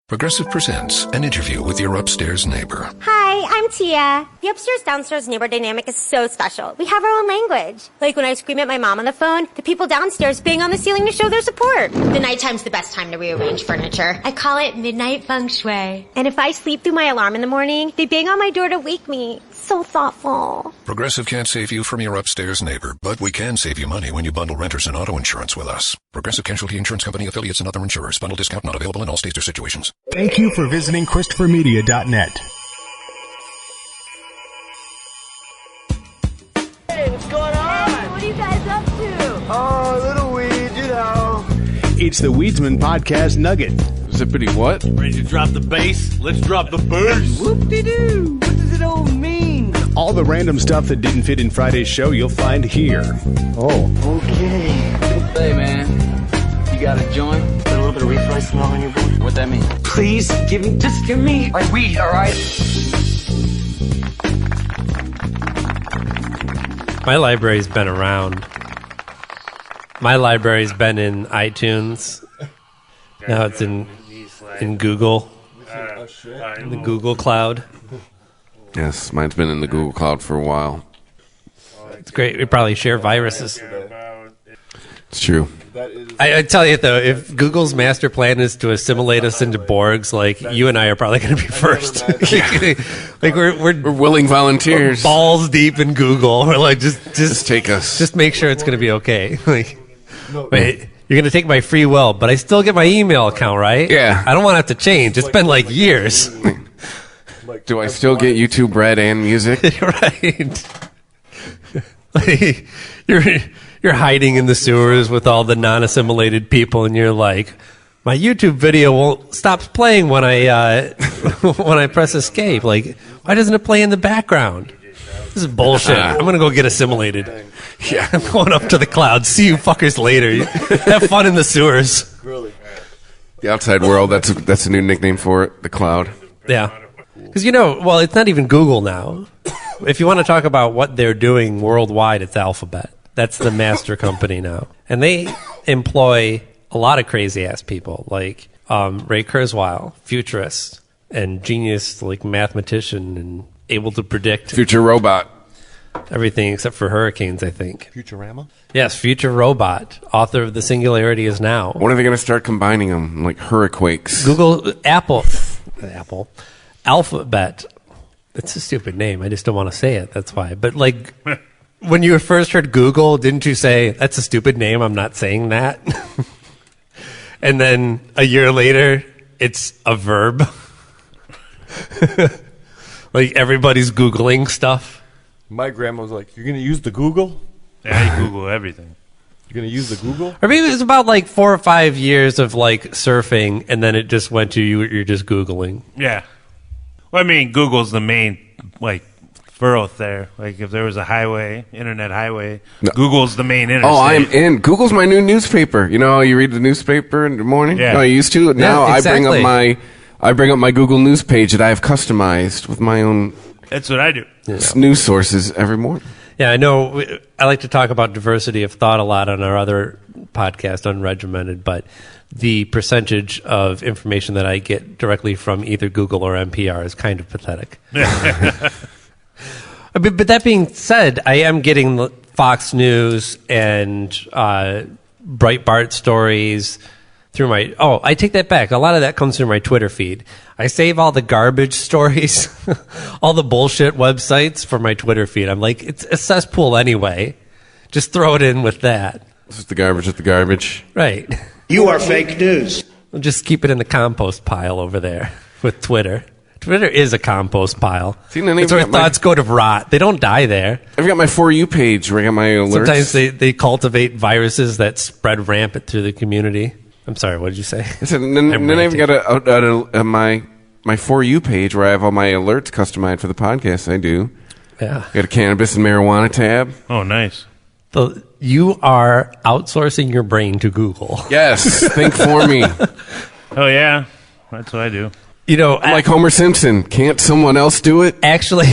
Progressive presents an interview with your upstairs neighbor. Hi, I'm Tia. The upstairs-downstairs neighbor dynamic is so special. We have our own language. Like when I scream at my mom on the phone, the people downstairs bang on the ceiling to show their support. The nighttime's the best time to rearrange furniture. I call it midnight feng shui. And if I sleep through my alarm in the morning, they bang on my door to wake me. So thoughtful. Progressive can't save you from your upstairs neighbor, but we can save you money when you bundle renters and auto insurance with us. Progressive Casualty Insurance Company, affiliates, and other insurers. Bundle discount not available in all states or situations. Thank you for visiting ChristopherMedia.net. Hey, what's going on? Hey, what are you guys up to? Oh, little weed, you know. It's the Weedsmen Potcast Nugget. Zippity what? Ready to drop the bass? Let's drop the bass. Whoop-de-doo. What does it all mean? All the random stuff that didn't fit in Friday's show you'll find here. Oh. Okay. Hey, man. You got a joint? Got a little bit of reef smell on your boy. What that mean? Please, just give me like weed, all right? My library's been around. My library's been in iTunes. Now it's in Google. In the Google Cloud. Yes, mine's been in the Google Cloud for a while. It's great. We probably share viruses. It's true. I tell you, though, if Google's master plan is to assimilate us into Borgs, like, you and I are probably going to be first. Like, we're willing volunteers. We're balls deep in Google. We're like, just take us. Just make sure it's going to be okay. Like, wait, you're going to take my free will, but I still get my email account, right? Yeah. I don't want it to change. It's been like years. Do I still get YouTube Red and music? Right. Like, you're hiding in the sewers with all the non-assimilated people, and you're like, my YouTube video won't stop playing when I when I press escape. Like, why doesn't it play in the background? This is bullshit. I'm gonna go get assimilated. Yeah, I'm going up to the cloud. See you fuckers later. Have fun in the sewers. The outside world. That's a new nickname for it. The cloud. Yeah, because well, it's not even Google now. If you want to talk about what they're doing worldwide, it's Alphabet. That's the master company now. And they employ a lot of crazy-ass people, like Ray Kurzweil, futurist, and genius, like, mathematician, and able to predict... Future robot. Everything except for hurricanes, I think. Futurama? Yes, Future Robot, author of The Singularity Is Now. When are they going to start combining them, like hurriquakes? Google, Alphabet. It's a stupid name. I just don't want to say it. That's why. But, like... When you first heard Google, didn't you say, that's a stupid name, I'm not saying that? And then a year later, it's a verb. Like, everybody's Googling stuff. My grandma was like, you're going to use the Google? Yeah, you Google everything. You're going to use the Google? Or maybe it was about, like, 4 or 5 years of, like, surfing, and then it just went to you're just Googling. Yeah. Well, I mean, Google's the main, like, thoroughfare. Like, if there was a highway, internet highway, no. Google's the main interstate. Oh, I am in. Google's my new newspaper. You know how you read the newspaper in the morning? Yeah. No, I used to. Now yeah, exactly. I bring up my Google News page that I have customized with my own. That's what I do. News sources every morning. Yeah, I know. I like to talk about diversity of thought a lot on our other podcast, Unregimented, but the percentage of information that I get directly from either Google or NPR is kind of pathetic. But that being said, I am getting Fox News and Breitbart stories through my... Oh, I take that back. A lot of that comes through my Twitter feed. I save all the garbage stories, all the bullshit websites for my Twitter feed. I'm like, it's a cesspool anyway. Just throw it in with that. This is the garbage with the garbage. Right. You are fake news. I'll just keep it in the compost pile over there with Twitter. Twitter is a compost pile. See, it's where thoughts go to rot. They don't die there. I've got my For You page where I got my alerts. Sometimes they cultivate viruses that spread rampant through the community. I'm sorry, what did you say? Then I've got my For You page where I have all my alerts customized for the podcast I do. Yeah. Got a cannabis and marijuana tab. Oh, nice. So you are outsourcing your brain to Google. Yes, think for me. Oh, yeah. That's what I do. I'm like Homer Simpson. Can't someone else do it? Actually,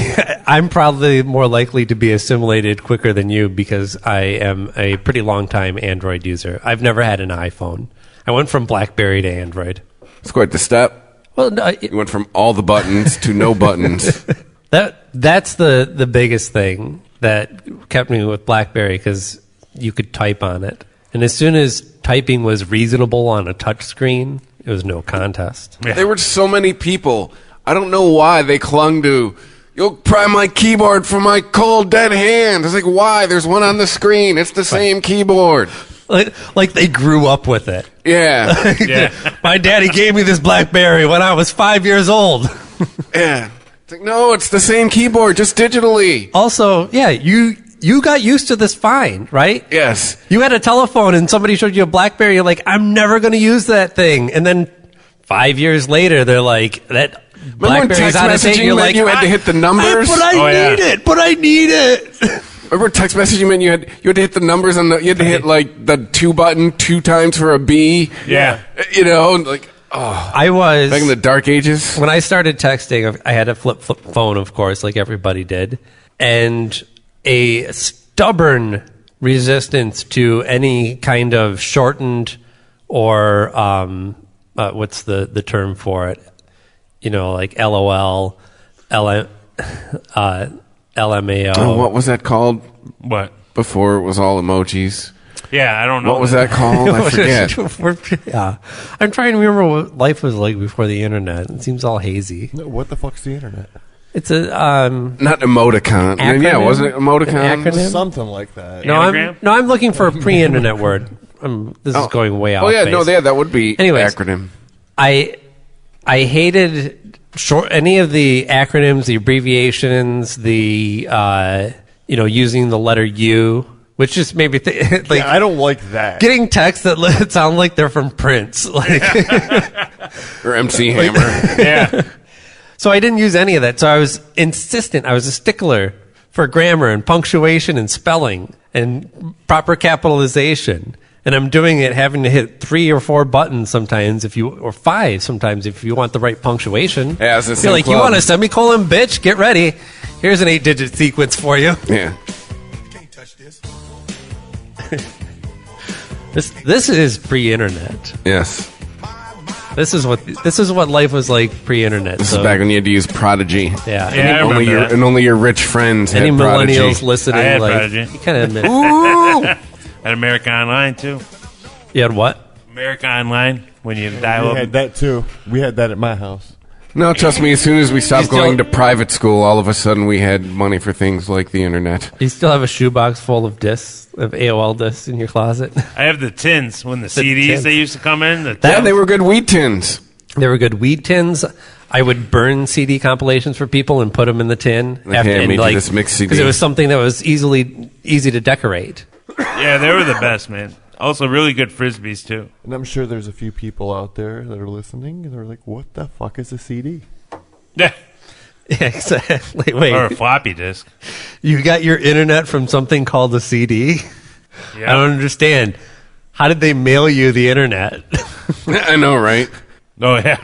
I'm probably more likely to be assimilated quicker than you because I am a pretty long-time Android user. I've never had an iPhone. I went from BlackBerry to Android. It's quite the step. Well, no, You went from all the buttons to no buttons. that's the biggest thing that kept me with BlackBerry, because you could type on it. And as soon as typing was reasonable on a touch screen, it was no contest. Yeah. There were so many people. I don't know why they clung to, you'll pry my keyboard from my cold, dead hand. It's like, why? There's one on the screen. It's the same keyboard. Like they grew up with it. Yeah. Yeah. My daddy gave me this BlackBerry when I was 5 years old. Yeah. It's like, no, it's the same keyboard, just digitally. Also, yeah, you got used to this fine, right? Yes. You had a telephone and somebody showed you a BlackBerry. You're like, I'm never going to use that thing. And then 5 years later, they're like, that BlackBerry's out of date. You're like, you had to hit the numbers? But I need it. Remember text messaging meant you had to hit the numbers on you had to hit like the 2 button 2 times for a B. Yeah. You know, like, oh. I was Back in the dark ages. when I started texting, I had a flip phone, of course, like everybody did, and a stubborn resistance to any kind of shortened or what's the term for it? You know, like LOL, LMAO. Oh, what was that called What? before it was all emojis? Yeah, I don't know. What was that called? I forget. Yeah, I'm trying to remember what life was like before the internet. It seems all hazy. No, what the fuck's the internet? It's a Not emoticon. acronym? Yeah, wasn't it emoticon? An acronym? Something like that. Anagram? I'm looking for a pre-internet word. This is going way off. Oh yeah, base. no, that would be Anyways. acronym. I hated any of the acronyms, the abbreviations, the using the letter U, which just made me think like Yeah, I don't like that. getting texts that sound like they're from Prince. Like, Or MC Hammer. Yeah. so I didn't use any of that. So I was insistent. I was a stickler for grammar and punctuation and spelling and proper capitalization. And I'm doing it having to hit 3 or 4 buttons sometimes, or 5 sometimes if you want the right punctuation. Yeah, it's the You're same like, club. you want a semicolon, bitch? Get ready. Here's an 8-digit sequence for you. Yeah. This is pre-internet. Yes. This is what life was like pre-internet. This so, is back when you had to use Prodigy. Yeah. Yeah, I remember that. And only your rich friends Any had Prodigy. millennials listening, I had like, Prodigy. you kind of admit. Ooh. At America Online, too. You had what? America Online, when you We dial up. had that too. We had that at my house. No, trust me, as soon as we stopped still- going to private school, all of a sudden we had money for things like the internet. Do you still have a shoebox full of discs, of AOL discs in your closet? I have the tins when the CDs tins. they used to come in. The Yeah, tins. they were good wheat tins. They were good weed tins. I would burn CD compilations for people and put them in the tin. Like, hey, I made you this mixed CD. Because it was something that was easy to decorate. Yeah, they were the best, man. Also, really good frisbees, too. And I'm sure there's a few people out there that are listening and they're like, what the fuck is a CD? Yeah. Yeah, exactly. Or a Wait, floppy disk. you got your internet from something called a CD? Yeah. I don't understand. How did they mail you the internet? I know, right? Oh, yeah.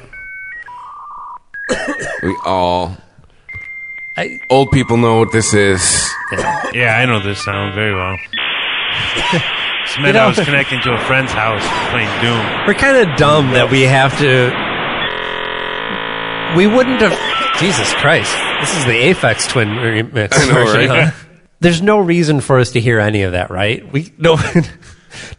We all... Old people know what this is. Yeah, I know this sound very well. This meant know- I was connecting to a friend's house playing Doom. We're kind of dumb that we have to. We wouldn't have. Jesus Christ! This is the Aphex Twin remix. I know, version, right? huh? There's no reason for us to hear any of that, right?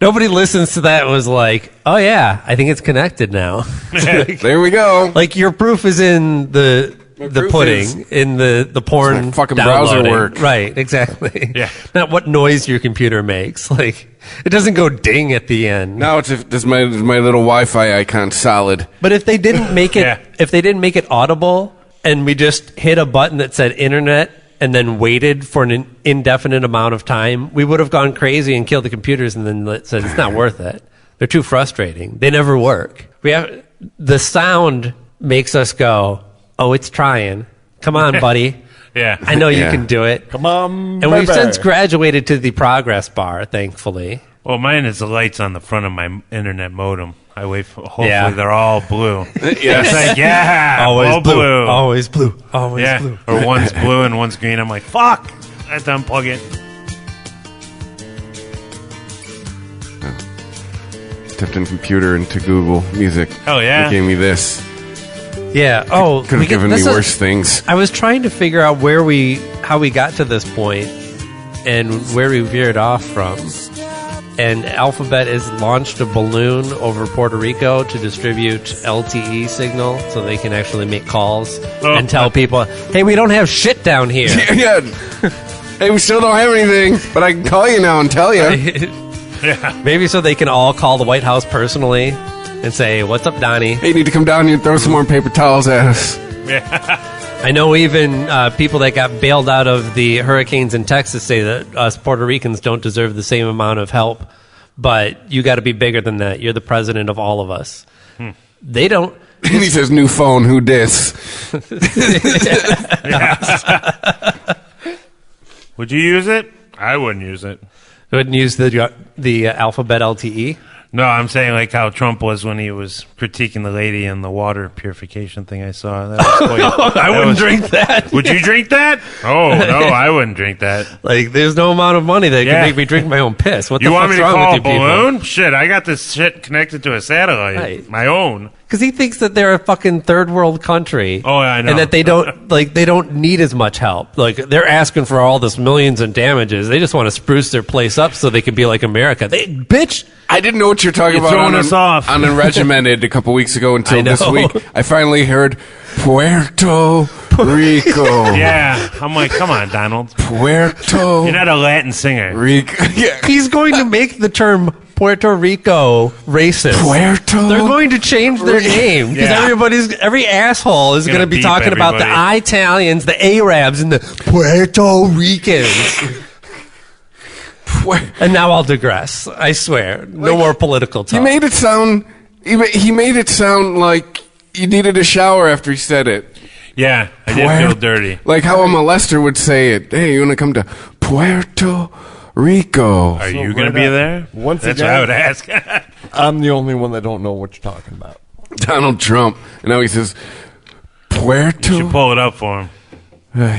Nobody listens to that and was like, "Oh yeah, I think it's connected now." There we go. Like your proof is in the proof pudding, is- in the porn It's my fucking browser downloading. work. Right? Exactly. Yeah. Not what noise your computer makes. Like it doesn't go ding at the end. Now it's this my little Wi-Fi icon solid. But if they didn't make it, Yeah. if they didn't make it audible, and we just hit a button that said internet and then waited for an indefinite amount of time, we would have gone crazy and killed the computers. And then said it's not worth it. They're too frustrating. They never work. The sound makes us go, oh, it's trying. Come on, buddy. Yeah. I know you Yeah. can do it. Come on, And we've baby. since graduated to the progress bar, thankfully. Well, mine is the lights on the front of my internet modem. I wait for, hopefully Yeah. they're all blue. Yes. It's like, yeah, Always all blue. blue. Always blue. Always Yeah. blue. Or one's blue and one's green. I'm like, fuck. I have to unplug it. Typed in computer into Google Music. Oh, yeah? It gave me this. Yeah. Oh, Could have given me worse things. I was trying to figure out how we got to this point and where we veered off from. And Alphabet has launched a balloon over Puerto Rico to distribute LTE signal so they can actually make calls and tell people, hey, we don't have shit down here. Yeah. Hey, we still don't have anything, but I can call you now and tell you. Yeah. Maybe so they can all call the White House personally and say, what's up, Donnie? Hey, you need to come down here and throw some more paper towels at us. Yeah. I know even people that got bailed out of the hurricanes in Texas say that us Puerto Ricans don't deserve the same amount of help, but you got to be bigger than that. You're the president of all of us. They don't. And he says, new phone, who dis? Would you use it? I wouldn't use it. Wouldn't use the Alphabet LTE? No, I'm saying like how Trump was when he was critiquing the lady in the water purification thing I saw. That was quite, I wouldn't drink that. Would you drink that? Oh, no, I wouldn't drink that. Like, there's no amount of money that can make me drink my own piss. What the You want fuck's me to wrong call with a you balloon? people? Shit, I got this shit connected to a satellite. Right. My own. Because he thinks that they're a fucking third world country. Oh, yeah, I know. And that they don't need as much help. Like, they're asking for all this millions in damages. They just want to spruce their place up so they can be like America. Bitch! I didn't know what you're talking You're about throwing us off. on Unregimented a couple weeks ago until I know. this week. I finally heard Puerto Rico. Yeah. I'm like, come on, Donald. Puerto You're not a Latin singer. Rico. Yeah. He's going to make the term Puerto Rico racist. Puerto. They're going to change their name because Yeah. every asshole is going to be beep talking about the everybody. Italians, the Arabs, and the Puerto Ricans. And now I'll digress. I swear, no more political talk. He made it sound. He made it sound like you needed a shower after he said it. Yeah, I did feel dirty. Like how a molester would say it. Hey, you want to come to Puerto Rico? Are you going to be there? Once That's again, what I would ask. I'm the only one that don't know what you're talking about. Donald Trump. And now he says, Puerto. You should pull it up for him.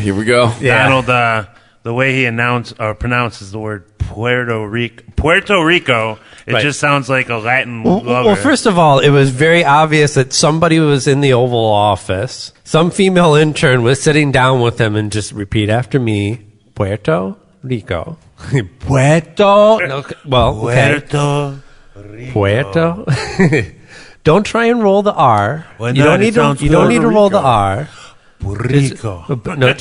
Here we go. Yeah. Donald, the way he pronounces the word Puerto Rico, it Right. just sounds like a Latin Well, lover. first of all, it was very obvious that somebody was in the Oval Office. Some female intern was sitting down with him and just repeat after me, Puerto Rico. Puerto. No, well, okay. Puerto. Don't try and roll the R. Why You not? don't It need to. sounds You don't need to Puerto roll the Rico. R. Rico. No,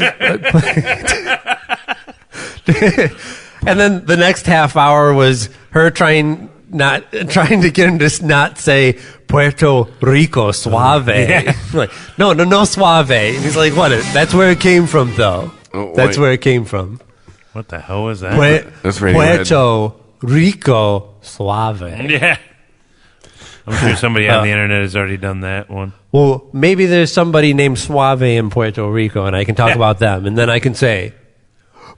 and then the next half hour was her trying to get him to not say Puerto Rico suave. Yeah. Like, no suave. And he's like, what? That's where it came from, though. Oh, That's wait. where it came from. What the hell was that? That's Radiohead. Puerto Rico suave. Yeah. I'm sure somebody on the internet has already done that one. Well, maybe there's somebody named Suave in Puerto Rico, and I can talk about them, and then I can say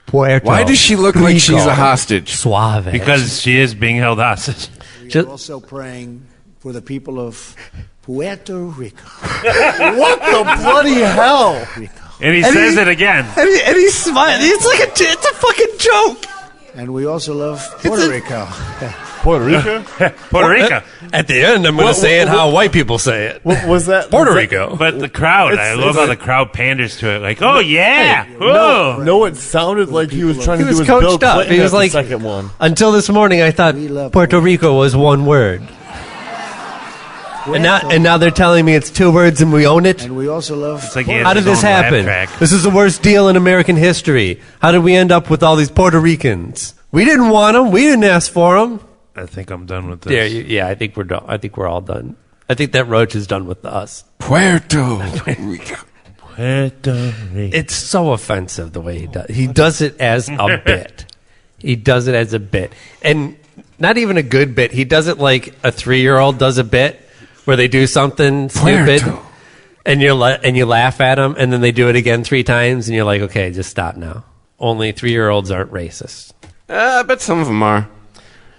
Puerto. Why does she look like she's a hostage? Suave. Because she is being held hostage. Just- We're also praying for the people of Puerto Rico. What the bloody hell? And he says it again. and he's smiling. It's a fucking joke. And we also love Puerto Rico. Puerto Rico? Puerto Rico. At the end, I'm going to say it how white people say it. What was that? Puerto was that- Rico. But the crowd, I love how the crowd panders to it. Like, oh, yeah. No, Oh. no, it sounded like he was trying He to was do his Bill coached up. Clinton He was at like, the second one. until this morning, I thought We love Puerto Rico was one word. And now they're telling me it's two words and we own it. And we also love It's like he has How did his this own laugh happen? track. This is the worst deal in American history. How did we end up with all these Puerto Ricans? We didn't want them. We didn't ask for them. I think I'm done with this. Yeah, I think we're done. I think we're all done. I think that Roach is done with us. Puerto Rico. Puerto Rico. It's so offensive the way he does. He does it as a bit. He does it as a bit, and not even a good bit. He does it like a 3-year-old does a bit, where they do something stupid, Puerto. and you laugh at them, and then they do it again 3 times, and you're like, okay, just stop now. Only 3-year-olds aren't racist. I bet some of them are.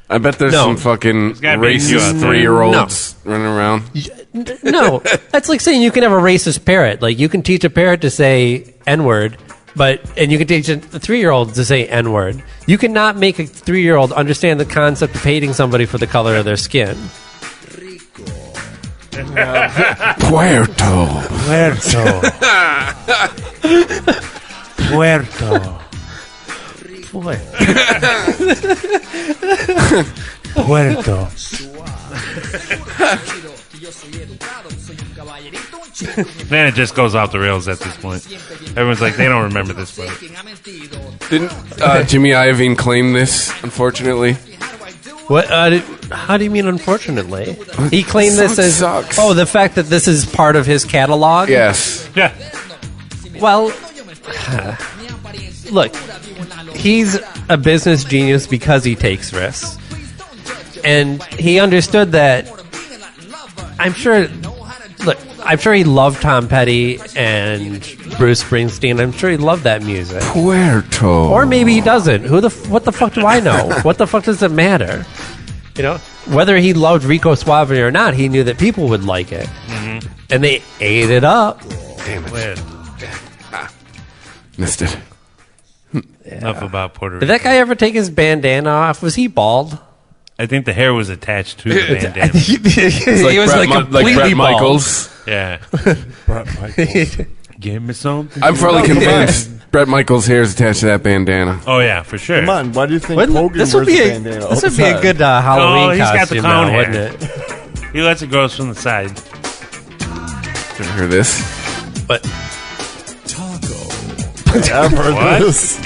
I bet there's No. some fucking gotta be a few out racist there. 3-year-olds running around. No, that's like saying you can have a racist parrot. Like you can teach a parrot to say N-word, and you can teach a 3-year-old to say N-word. You cannot make a 3-year-old understand the concept of hating somebody for the color of their skin. Puerto. Puerto. Man, it just goes off the rails at this point. Everyone's like, they don't remember this part. Didn't Jimmy Iovine claim this, unfortunately? What? How do you mean, unfortunately? He claimed this as... Sucks. Oh, the fact that this is part of his catalog? Yes. Yeah. Well, look, he's a business genius because he takes risks. And he understood that... I'm sure he loved Tom Petty and Bruce Springsteen. I'm sure he loved that music. Puerto. Or maybe he doesn't. What the fuck do I know? What the fuck does it matter? You know, whether he loved Rico Suave or not, he knew that people would like it, and they ate it up. Damn it! Missed it. Enough about Puerto Rico. Did that guy ever take his bandana off? Was he bald? I think the hair was attached to the bandana. He was like completely Bret bald. Michaels. Yeah. Bret Michaels. Give me something. I'm fully convinced Bret Michaels' hair is attached to that bandana. Oh, yeah, for sure. Come on, why do you think Wouldn't- Hogan this wears would be a a bandana? this would be a good Halloween Oh, he's got the costume clown now, hair. wouldn't it? He lets it grow from the side. Ever heard this? But I've heard What? this.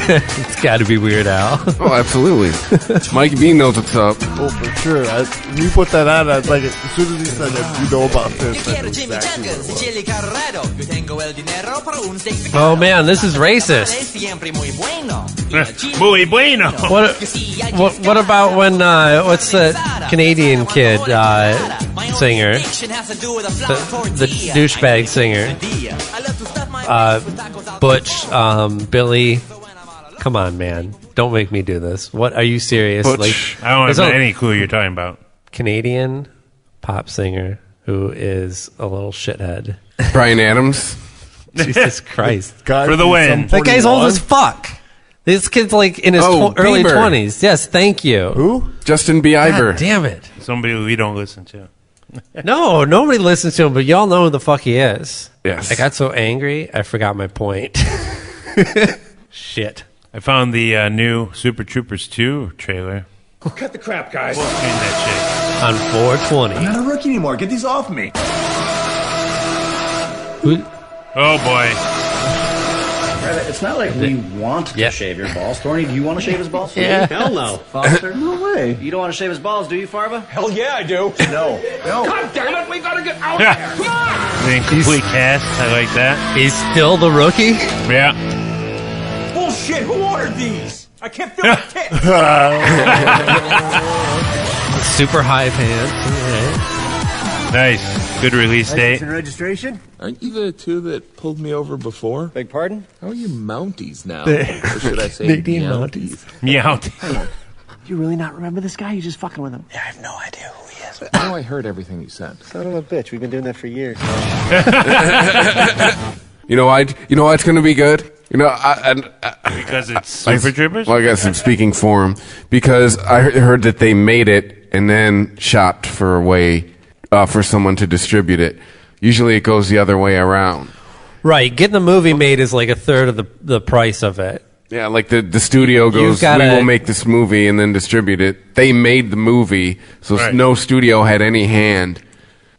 it's got to be Weird Al. Oh, absolutely. MikeyB knows what's up. Oh, for sure. When you put that on, I was like, as soon as he said that, you know about this. I knew exactly what it was. Oh man, this is racist. Muy bueno. What about when what's the Canadian kid singer, the douchebag singer, Butch, Billy? Come on, man! Don't make me do this. What are you serious? Butch. I don't there's have a any clue you're talking about. Canadian pop singer who is a little shithead. Bryan Adams. Jesus Christ! Guy For the from win. Sum That guy's old 41. as fuck. This kid's like in his early Bieber. 20s. Yes, thank you. Who? Justin Bieber. God damn it! Somebody we don't listen to. No, nobody listens to him, but y'all know who the fuck he is. Yes. I got so angry, I forgot my point. Shit. I found the new Super Troopers 2 trailer. Cut the crap, guys. We'll change that On 420. I'm not a rookie anymore. Get these off me. Who? shit. Oh, boy. It's not like we want to Yeah. shave your balls. Thorny, do you want to shave his balls? Yeah. Hell no. Foster? No way. You don't want to shave his balls, do you, Farva? Hell yeah, I do. No. God damn it, we gotta get out Yeah. there. Come on! The incomplete cast. I like that. He's still the rookie? Yeah. Bullshit, who ordered these? I can't feel my tits. Super high pants. Nice. Good release date. registration? Aren't you the two that pulled me over before? Beg pardon? How are you Mounties now? Or should I say Nadine Mounties? Meow. Do you really not remember this guy? You're just fucking with him. Yeah, I have no idea who he is. I know I heard everything you said. Son of a bitch, we've been doing that for years. You know why it's going to be good? You know, Because it's Super Troopers? Well, I guess I'm speaking for him because I heard that they made it and then shopped for a way for someone to distribute it. Usually, it goes the other way around. Right. Getting the movie made is like a third of the price of it. Yeah, like the studio goes, we will make this movie and then distribute it. They made the movie, so Right. no studio had any hand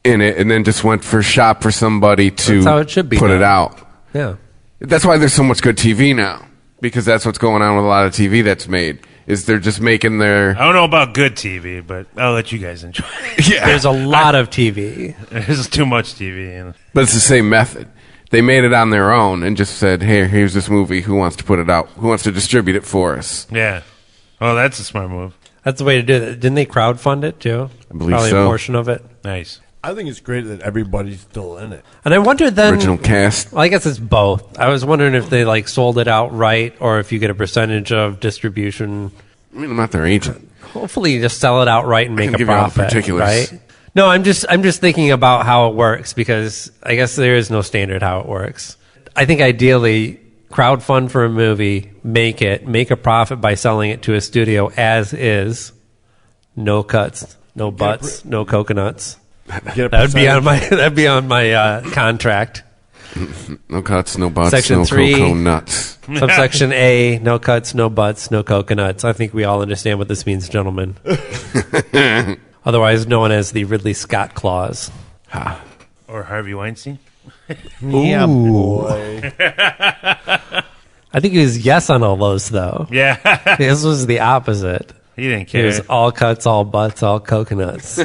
in it, and then just went for shop for somebody to That's how it should be put it done. out. Yeah. That's why there's so much good TV now, because that's what's going on with a lot of TV that's made. Is they're just making their I don't know about good TV, but I'll let you guys enjoy it. yeah. There's a lot of TV. There's too much TV. But it's the same method. They made it on their own and just said, "Hey, here's this movie. Who wants to put it out? Who wants to distribute it for us?" Yeah. Oh, that's a smart move. That's the way to do it. Didn't they crowdfund it too? I believe Probably so. a portion of it. Nice. I think it's great that everybody's still in it. And I wondered then. Original cast. Well, I guess it's both. I was wondering if they like sold it outright or if you get a percentage of distribution. I mean, I'm not their agent. Hopefully, you just sell it outright and make a give you all the profit. particulars. Right? No, I'm just thinking about how it works because I guess there is no standard how it works. I think ideally, crowdfund for a movie, make a profit by selling it to a studio as is, no cuts, no butts, no coconuts. Get That'd be on my contract. No cuts, no butts, Section no 3, cocoa nuts. Subsection A, no cuts, no butts, no coconuts. I think we all understand what this means, gentlemen. Otherwise known as the Ridley Scott clause. Or Harvey Weinstein. Yeah, boy. I think he was yes on all those, though. Yeah. This was the opposite. He didn't It care. was all cuts, all butts, all coconuts.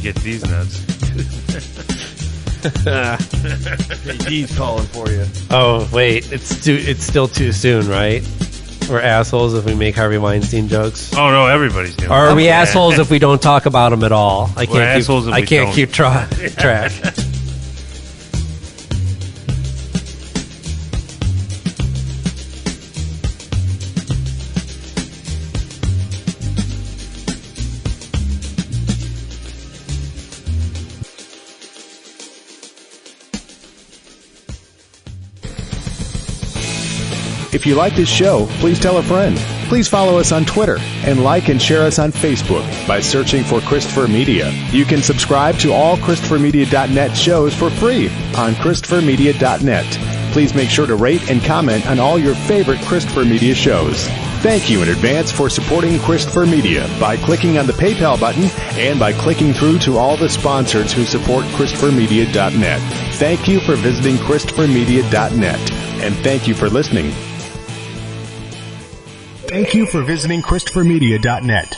Get these nuts. He's calling for you. Oh, wait. It's still too soon, right? We're assholes if we make Harvey Weinstein jokes. Oh, no, everybody's doing Or are we Yeah. assholes if we don't talk about him at all? I We're can't assholes if I we can't don't. keep track. If you like this show, please tell a friend. Please follow us on Twitter and like and share us on Facebook by searching for Christopher Media. You can subscribe to all ChristopherMedia.net shows for free on ChristopherMedia.net. Please make sure to rate and comment on all your favorite Christopher Media shows. Thank you in advance for supporting Christopher Media by clicking on the PayPal button and by clicking through to all the sponsors who support ChristopherMedia.net. Thank you for visiting ChristopherMedia.net, and thank you for listening. Thank you for visiting ChristopherMedia.net.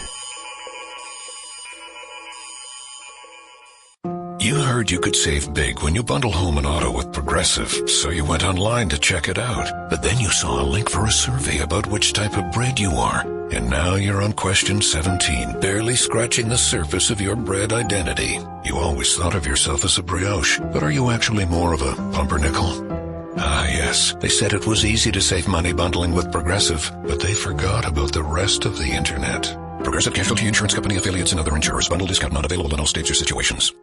You heard you could save big when you bundle home and auto with Progressive, so you went online to check it out. But then you saw a link for a survey about which type of bread you are. And now you're on question 17, barely scratching the surface of your bread identity. You always thought of yourself as a brioche, but are you actually more of a pumpernickel? Ah, yes. They said it was easy to save money bundling with Progressive, but they forgot about the rest of the internet. Progressive Casualty Insurance Company affiliates and other insurers. Bundle discount not available in all states or situations.